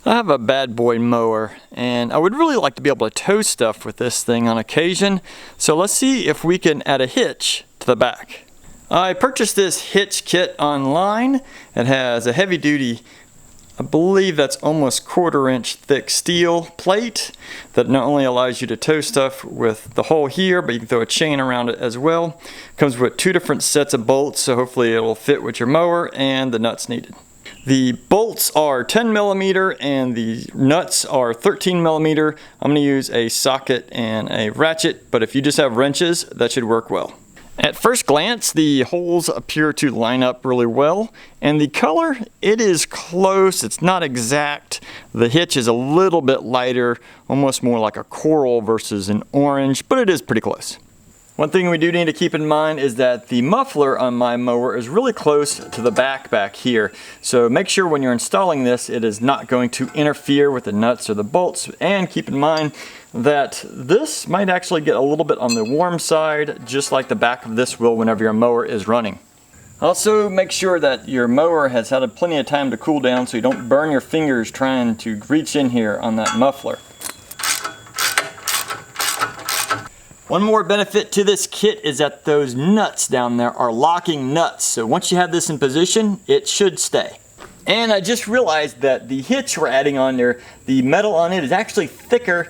I have a bad boy mower and I would really like to be able to tow stuff with this thing on occasion. So let's see if we can add a hitch to the back. I purchased this hitch kit online. It has a heavy duty, I believe that's almost 1/4 inch thick steel plate that not only allows you to tow stuff with the hole here, but you can throw a chain around it as well. Comes with 2 different sets of bolts, so hopefully it will fit with your mower, and the nuts needed. The bolts are 10mm and the nuts are 13mm. I'm going to use a socket and a ratchet, but if you just have wrenches, that should work well. At first glance, the holes appear to line up really well, and the color, it is close, it's not exact. The hitch is a little bit lighter, almost more like a coral versus an orange, but it is pretty close. One thing we do need to keep in mind is that the muffler on my mower is really close to the back here. So make sure when you're installing this, it is not going to interfere with the nuts or the bolts. And keep in mind that this might actually get a little bit on the warm side, just like the back of this will whenever your mower is running. Also, make sure that your mower has had plenty of time to cool down so you don't burn your fingers trying to reach in here on that muffler. One more benefit to this kit is that those nuts down there are locking nuts. So once you have this in position, it should stay. And I just realized that the hitch we're adding on there, the metal on it is actually thicker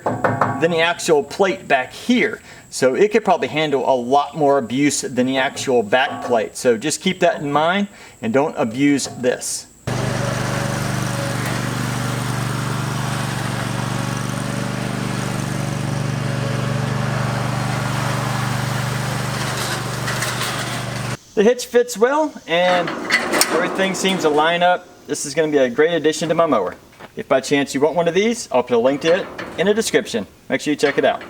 than the actual plate back here. So it could probably handle a lot more abuse than the actual back plate. So just keep that in mind and don't abuse this. The hitch fits well and everything seems to line up. This is going to be a great addition to my mower. If by chance you want one of these, I'll put a link to it in the description. Make sure you check it out.